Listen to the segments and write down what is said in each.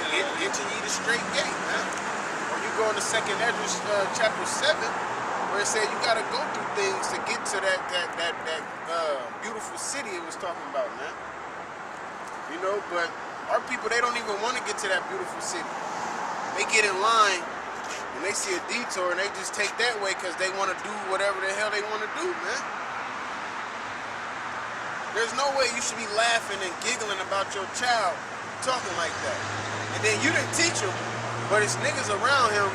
enter ye the straight gate, man. Or you go into 2nd Ezra chapter 7, where it said you gotta go through things to get to that beautiful city it was talking about, man. You know, but our people, they don't even want to get to that beautiful city. They get in line and they see a detour and they just take that way because they want to do whatever the hell they want to do, man. There's no way you should be laughing and giggling about your child talking like that. And then you didn't teach him, but it's niggas around him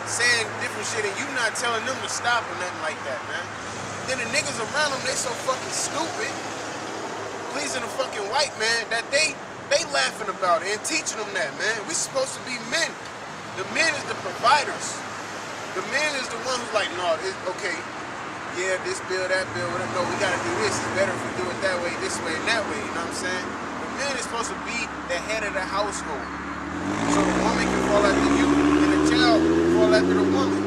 saying different shit and you not telling them to stop or nothing like that, man. Then the niggas around him, they so fucking stupid, pleasing the fucking white man, that they laughing about it and teaching them that, man. We supposed to be men. The men is the providers. The man is the one who's like, no, okay, yeah, this bill, that bill, whatever. No, we gotta do this. It's better if we do it that way, this way, and that way. You know what I'm saying? The man is supposed to be the head of the household. So the woman can fall after you, and the child can fall after the woman,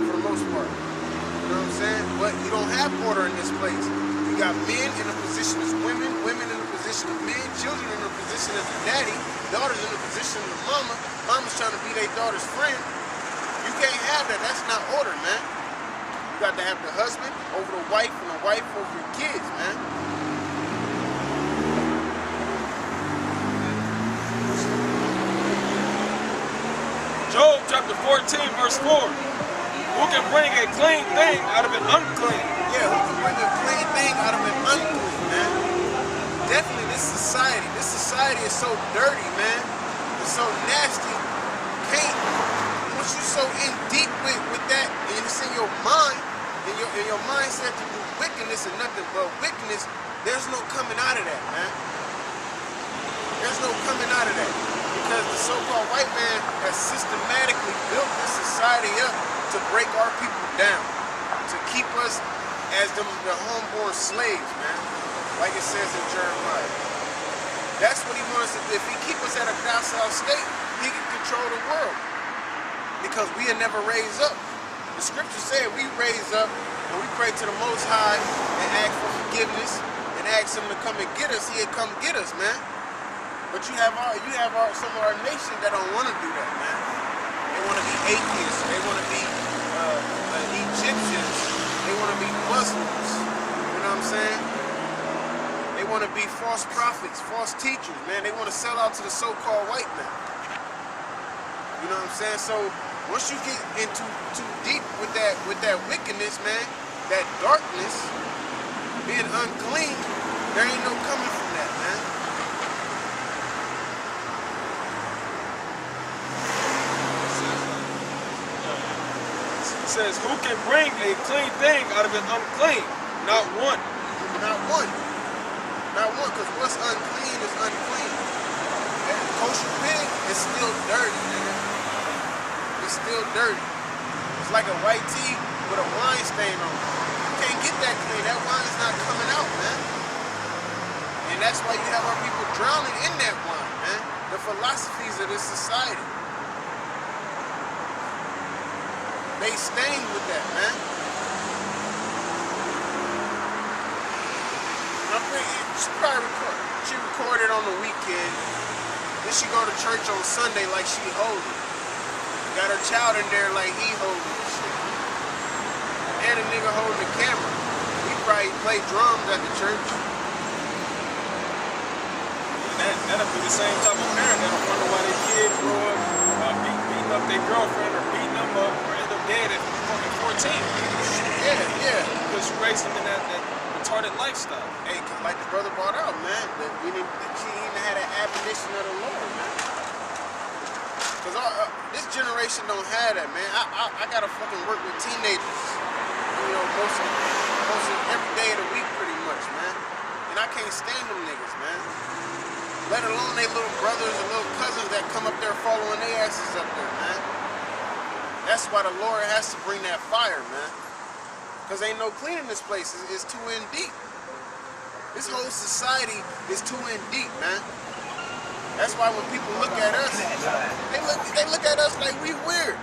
for the most part. You know what I'm saying? But you don't have order in this place. You got men in a position as women, women in a position of men, children in a position as a daddy, daughters in a position of a mama, mama's trying to be their daughter's friend. You can't have that. That's not order, man. You got to have the husband over the wife and the wife over your kids, man. Job chapter 14, verse 4. Who can bring a clean thing out of an unclean? Yeah, who can bring a clean thing out of an unclean, man? Definitely this society is so dirty, man. It's so nasty. Once you're so in deep with that, and it's in your mind, in your mindset to do wickedness and nothing but wickedness, there's no coming out of that, man. There's no coming out of that. Because the so-called white man has systematically built this society up to break our people down, to keep us as the homeborn slaves, man, like it says in Jeremiah. That's what he wants us to do. If he keep us at a docile state, he can control the world, because we'll never raise up. The scripture said we raise up and we pray to the Most High and ask for forgiveness and ask him to come and get us. He'll come get us, man. But you have some of our nation that don't want to do that, man. They want to be atheists. They want to be Egyptians. They want to be Muslims. You know what I'm saying? They want to be false prophets, false teachers, man. They want to sell out to the so-called white man. You know what I'm saying? So once you get into too deep with that wickedness, man, that darkness, being unclean, there ain't no coming from that, man. It says, who can bring a clean thing out of an unclean? Not one. Not one. Not one, because what's unclean is unclean. That kosher pig is still dirty, man. It's still dirty. It's like a white tee with a wine stain on it. You can't get that clean. That wine's not coming out, man. And that's why you have our people drowning in that wine, man. The philosophies of this society. They stain with that, man. She recorded on the weekend. Then she go to church on Sunday like she holy. Got her child in there like he holy and shit. And a nigga holding the camera. He probably play drums at the church. That'll be the same type of parent that'll wonder why their kid grow up beating up their girlfriend or beating them up or end up dead at fucking 14. Yeah. Because you raised them in that retarded lifestyle. Hey, like the brother brought out, man, that she even had an admonition of the Lord, man. Because this generation don't have that, man. I gotta fucking work with teenagers, you know, most of every day of the week, pretty much, man. And I can't stand them niggas, man. Let alone they little brothers and little cousins that come up there following their asses up there, man. That's why the Lord has to bring that fire, man. Because ain't no cleaning this place. It's too in deep. This whole society is too in deep, man. That's why when people look at us, they look at us like we weird.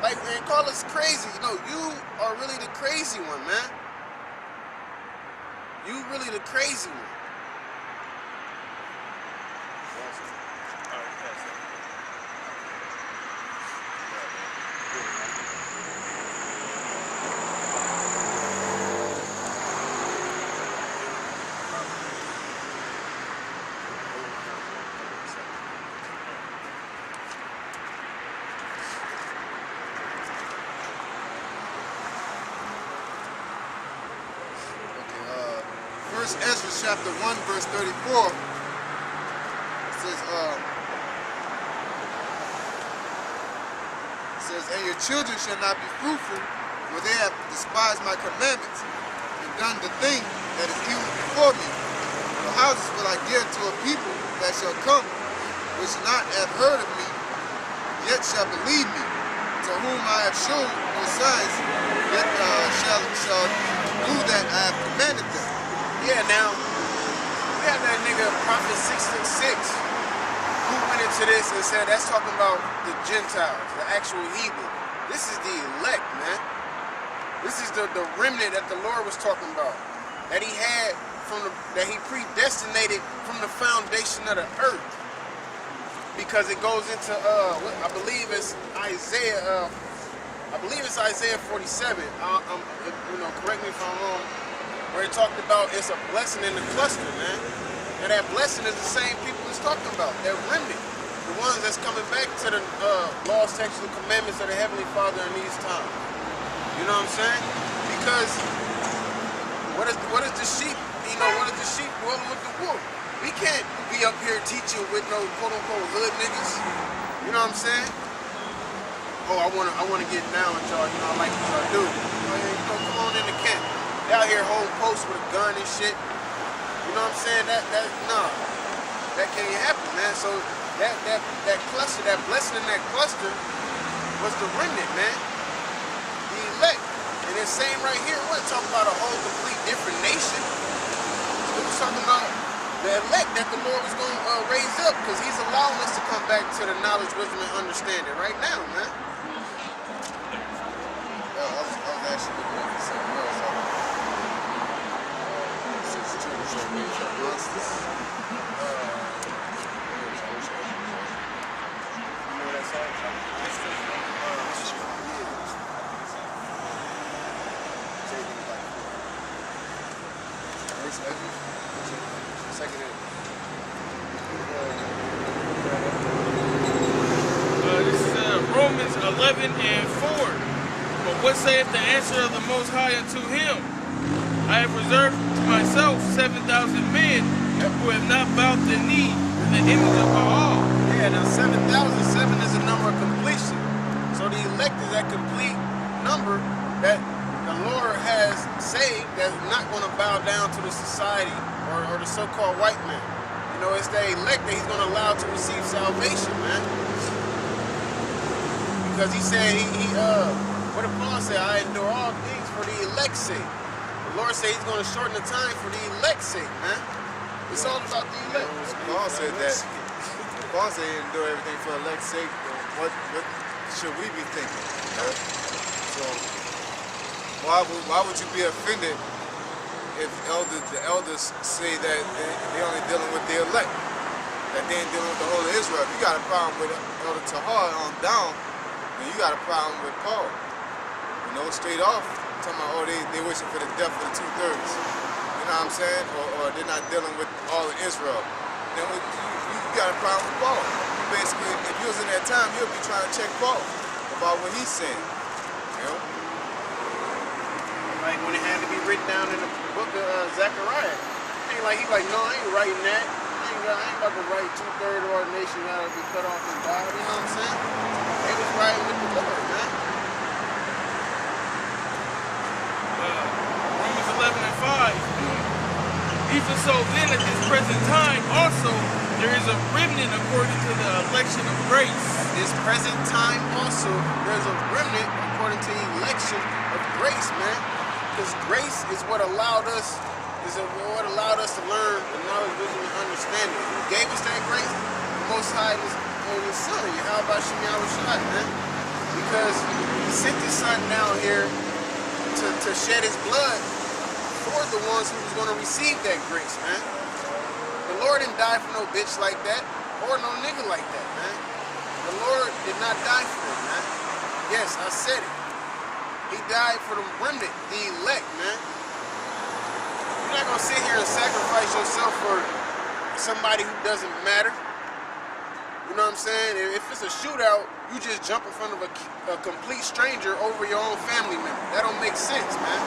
Like, they call us crazy. You know, you are really the crazy one, man. You really the crazy one. First Ezra chapter 1, verse 34. It says, and your children shall not be fruitful, for they have despised my commandments, and done the thing that is evil before me. The houses will I give to a people that shall come, which not have heard of me, yet shall believe me, to whom I have shown no signs, yet shall do that I have commanded them. Yeah, now, we have that nigga, Prophet 666, who went into this and said that's talking about the Gentiles, the actual heathen. This is the elect, man. This is the remnant that the Lord was talking about, that he had that he predestinated from the foundation of the earth. Because it goes into I believe it's Isaiah 47. Correct me if I'm wrong. Where it talked about it's a blessing in the cluster, man. And that blessing is the same people it's talking about. That remnant, the ones that's coming back to the law, statutes, and commandments of the Heavenly Father in these times. You know what I'm saying? Because what is the sheep? What is the sheep dwelling with the wolf? We can't be up here teaching with no quote-unquote hood niggas. You know what I'm saying? Oh, I wanna get down with y'all. I like what y'all do. Come on in the camp. They out here holding posts with a gun and shit. You know what I'm saying? That can't happen, man. So that cluster, that blessing in that cluster was the remnant, man. The elect. And it's saying right here, we're talking about a whole complete different nation. It was talking about the elect that the Lord was going to raise up, because he's allowing us to come back to the knowledge, wisdom, and understanding right now, man. I was actually looking at something else. This is Romans 11 and 4. But what saith the answer of the Most High unto him? I have reserved to myself 7,000 men who have not bowed the knee to the image of Baal. Yeah, now 7,007 is a number of completion. So the elect is that complete number that the Lord has saved that's not going to bow down to the society or the so-called white man. It's the elect that he's going to allow to receive salvation, man. Because he said, what did Paul say? I endure all things for the elect's sake. The Lord said he's going to shorten the time for the elect's sake, man. It's all about the elect. Paul said that. Paul said he endure everything for elect's sake. What should we be thinking? So why would you be offended if the elders say that they're only dealing with the elect, that they ain't dealing with the whole of Israel? If you got a problem with Elder Tahar on down, then you got a problem with Paul. Straight off, talking about, they wishing for the death of the 2/3. You know what I'm saying? Or they're not dealing with all of Israel. Then you got a problem with Paul. Basically, if you was in that time, you'll be trying to check Paul about what he's saying. Like when it had to be written down in the book of Zechariah. He's like, no, I ain't writing that. I ain't about to write 2/3 of our nation got to be cut off and die. You know what I'm saying? They was writing with the Lord, man. Romans 11 and 5. Even so then at this present time also there is a remnant according to the election of grace. At this present time also there's a remnant according to the election of grace, man. Because grace is what allowed us to learn the knowledge, wisdom, and understanding. Who gave us that grace? The Most High was His Son, Yahweh Shem Yahushua, man. Because He sent His Son down here to shed His blood for the ones who was going to receive that grace, man. The Lord didn't die for no bitch like that or no nigga like that, man. The Lord did not die for it, man. Yes, I said it. He died for the remnant, the elect, man. You're not going to sit here and sacrifice yourself for somebody who doesn't matter. You know what I'm saying? If it's a shootout, you just jump in front of a complete stranger over your own family member. That don't make sense, man.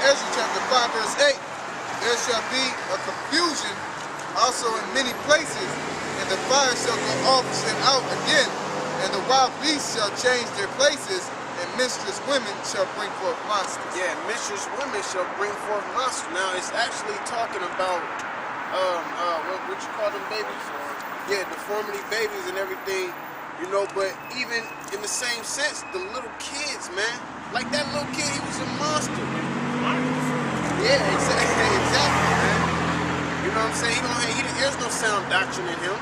Ezra chapter 5, verse 8, there shall be a confusion also in many places, and the fire shall go off and out again, and the wild beasts shall change their places, and minstrous women shall bring forth monsters. Yeah, minstrous women shall bring forth monsters. Now it's actually talking about what you call them babies? Yeah, deformity babies and everything, you know, but even in the same sense, the little kids, man. Like that little kid, he was a monster. Yeah, exactly, man. You know what I'm saying? There's no sound doctrine in him.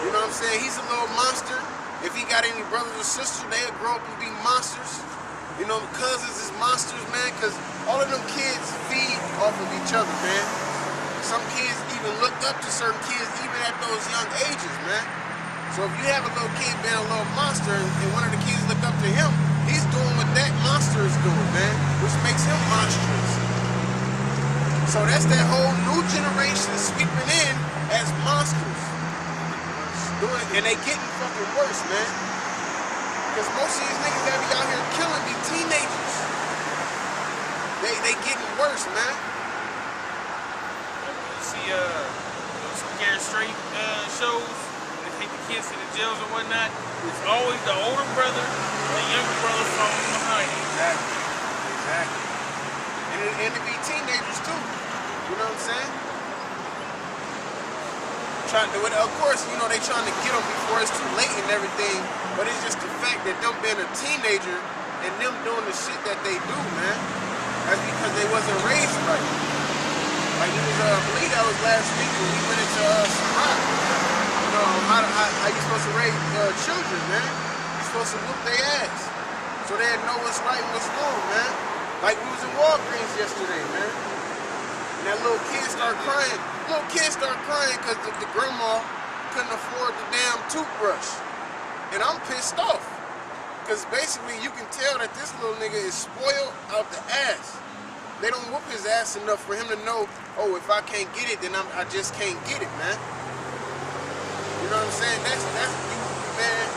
You know what I'm saying? He's a little monster. If he got any brothers or sisters, they'll grow up and be monsters. You know, cousins is monsters, man, because all of them kids feed off of each other, man. Some kids even looked up to certain kids even at those young ages, man. So if you have a little kid being a little monster and one of the kids look up to him, he's doing what that monster is doing, man, which makes him monstrous. So that's that whole new generation sweeping in as monsters. And they getting fucking worse, man. Because most of these niggas that be out here killing be teenagers. They getting worse, man. You see those scared straight shows, they take the kids to the jails and whatnot. It's always the older brother, the younger brother falling behind him. Exactly. And it be teenagers too. You know what I'm saying? Trying to do it. Of course, you know, they trying to get them before it's too late and everything, but it's just the fact that them being a teenager and them doing the shit that they do, man, that's because they wasn't raised right. Like, it was, I believe that was last week when we went into Sarat. You know, how you supposed to raise children, man. You supposed to whoop their ass. So they know what's right and what's wrong, man. Like, we was in Walgreens yesterday, man. And that little kid started crying. Little kid started crying because the grandma couldn't afford the damn toothbrush. And I'm pissed off. Because basically you can tell that this little nigga is spoiled out the ass. They don't whoop his ass enough for him to know, oh, if I can't get it, then I just can't get it, man. You know what I'm saying? That's you, man.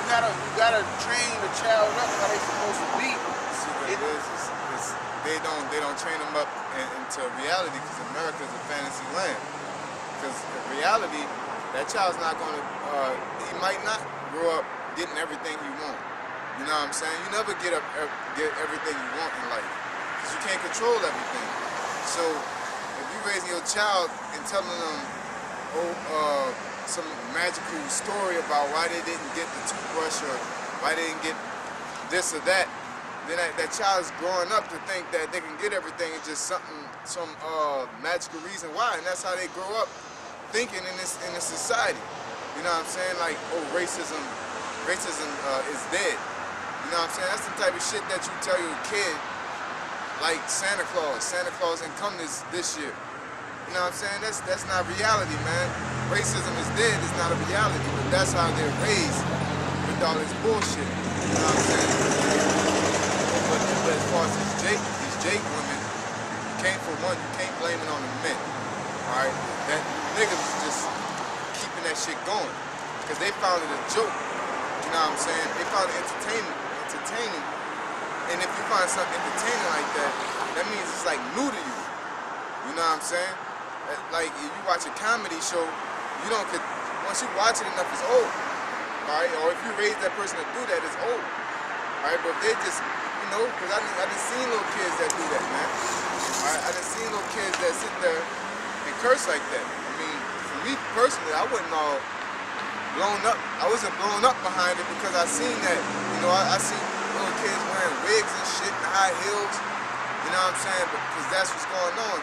You gotta train the child up how they supposed to be. See what it is they don't train them up into reality, because America is a fantasy land. Because in reality, that child's not gonna, he might not grow up getting everything he wants. You know what I'm saying? You never get everything you want in life, because you can't control everything. So if you're raising your child and telling them, some magical story about why they didn't get the toothbrush or why they didn't get this or that, then that child is growing up to think that they can get everything. It's just some magical reason why, and that's how they grow up thinking in this society. You know what I'm saying? Like, oh, racism is dead. You know what I'm saying? That's the type of shit that you tell your kid, like Santa Claus ain't come this year. You know what I'm saying? That's not reality, man. Racism is dead. It's not a reality, but that's how they're raised with all this bullshit. You know what I'm saying? But as far as these Jake women, for one, you can't blame it on the men. All right, that niggas was just keeping that shit going because they found it a joke. You know what I'm saying? They found it entertaining. And if you find something entertaining like that, that means it's like new to you. You know what I'm saying? Like, if you watch a comedy show, once you watch it enough, it's old. All right? Or if you raise that person to do that, it's old. All right? But if they just, because I done seen little kids that do that, man. All right? I done seen little kids that sit there and curse like that. I mean, for me personally, I wasn't all blown up. I wasn't blown up behind it because I seen that. I seen little kids wearing wigs and shit and high heels. You know what I'm saying? Because that's what's going on.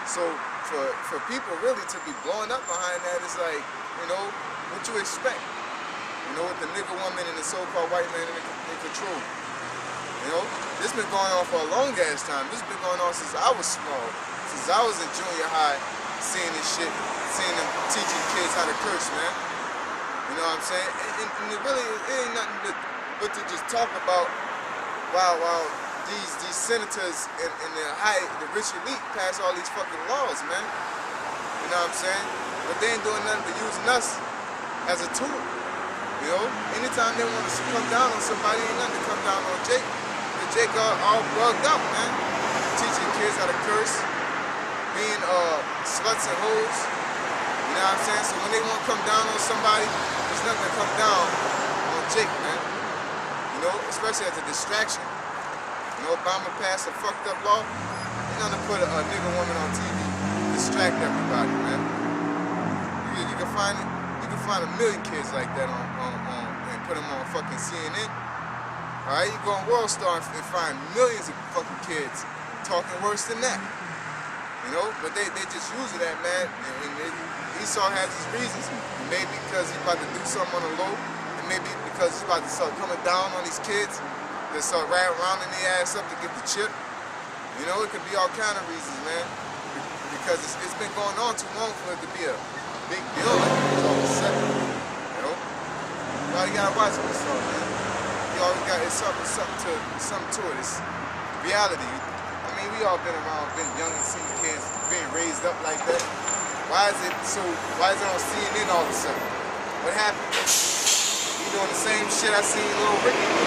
So for people really to be blowing up behind that, it's like, what you expect? With the nigga woman and the so-called white man in control. This been going on for a long ass time. This been going on since I was small. Since I was in junior high, seeing this shit, seeing them teaching kids how to curse, man. You know what I'm saying? And it ain't nothing but to just talk about, wow, these senators and the rich elite pass all these fucking laws, man. You know what I'm saying? But they ain't doing nothing but using us as a tool. Anytime they want to come down on somebody, ain't nothing to come down on Jake. And Jake all bugged up, man. kids how to curse, being sluts and hoes. You know what I'm saying? So when they want to come down on somebody, there's nothing to come down on Jake, man. You know, especially as a distraction. You know, Obama passed a fucked up law. He's gonna put a nigga woman on TV, distract everybody, man. You can find a million kids like that and put them on fucking CNN. All right, you go on World Star and find millions of fucking kids talking worse than that. You know, but they just using that, man. And Esau has his reasons. Maybe because he's about to do something on the low, and maybe because he's about to start coming down on these kids, they start rounding their ass up to get the chip. You know, it could be all kind of reasons, man. Because it's been going on too long for it to be a big deal like this all of a sudden. You know, you gotta watch this stuff, man. You always got something to it. It's reality. I mean, we all been around, been young and seen kids being raised up like that. Why is it on CNN all of a sudden? What happened? You doing the same shit I seen Lil Ricky do.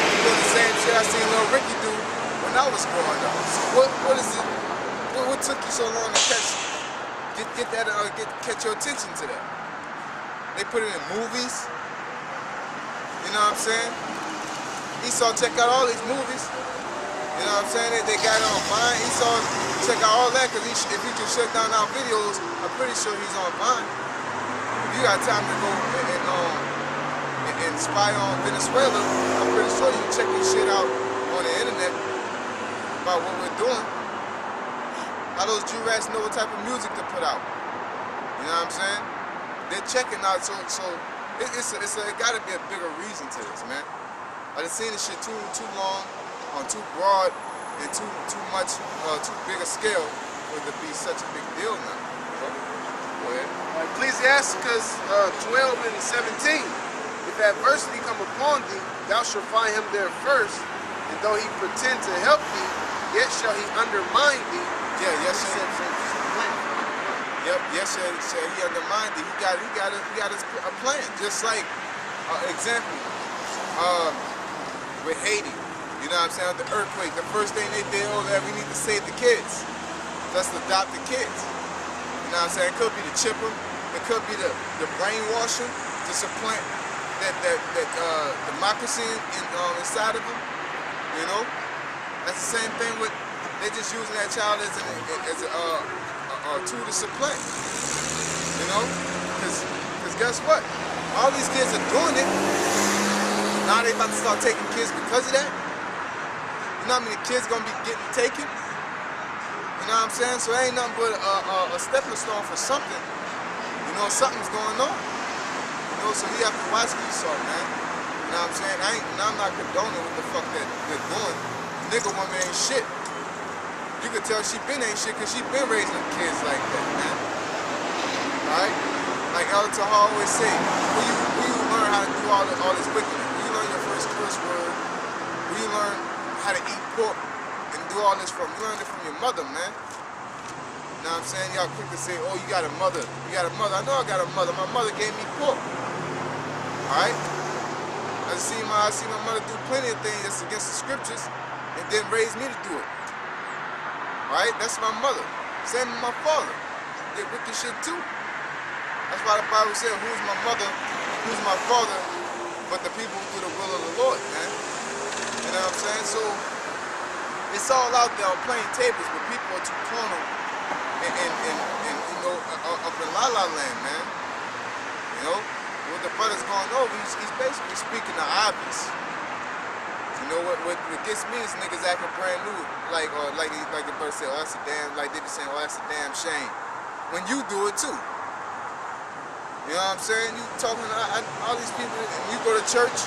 You doing the same shit I seen Lil Ricky do when I was growing up. So what is it? What took you so long to catch your attention to that? They put it in movies. You know what I'm saying? Esau check out all these movies. You know what I'm saying? They got it on Vine. Esau check out all that because if he can shut down our videos, I'm pretty sure he's on Vine. If you got time to go and spy on Venezuela, I'm pretty sure you can check this shit out on the internet about what we're doing. How those Jew-rats know what type of music to put out. You know what I'm saying? They're checking out, so it gotta be a bigger reason to this, man. I've seen this shit too long, on too broad, and too much, too big a scale for it to be such a big deal now. Go ahead. Ecclesiasticus 12 and 17. If adversity come upon thee, thou shalt find him there first, and though he pretend to help thee, yet shall he undermine thee. Yeah, yes, sir. Yep, yes, sir. He undermined it. He got a plan. Just like, example, with Haiti. You know what I'm saying? The earthquake. The first thing they did, we need to save the kids. Let's adopt the kids. You know what I'm saying? It could be the chipper. It could be the brainwashing to supplant that democracy inside of them. You know? That's the same thing with. They're just using that child as a tool to supplant. You know? Because guess what? All these kids are doing it. Now they about to start taking kids because of that. You know how many kids gonna be getting taken? You know what I'm saying? So it ain't nothing but a stepping stone for something. You know, something's going on. You know, so we have to watch Esau, man. You know what I'm saying? I'm not condoning what the fuck that they're doing. Nigga woman ain't shit. You could tell she been ain't shit because she been raising kids like that, man. Alright? Like El Tahar always say, when you learn how to do all this wickedness, when you learn your first curse word, when you learn how to eat pork and do all this from, you learn it from your mother, man. You know what I'm saying? Y'all quick to say, oh, you got a mother. You got a mother. I know I got a mother. My mother gave me pork. Alright? I see my mother do plenty of things that's against the scriptures and then raise me to do it. Alright? That's my mother. Same with my father. They wicked shit too. That's why the Bible said, who's my mother, who's my father, but the people who do the will of the Lord, man. You know what I'm saying? So, it's all out there on plain tables, but people are too carnal and you know, up in La La Land, man. You know? What the brother's going over, he's basically speaking the obvious. You know what gets me is niggas acting brand new, like the brother said, oh, that's a damn, like they be saying, oh, that's a damn shame. When you do it too. You know what I'm saying? You talking to all these people, and you go to church,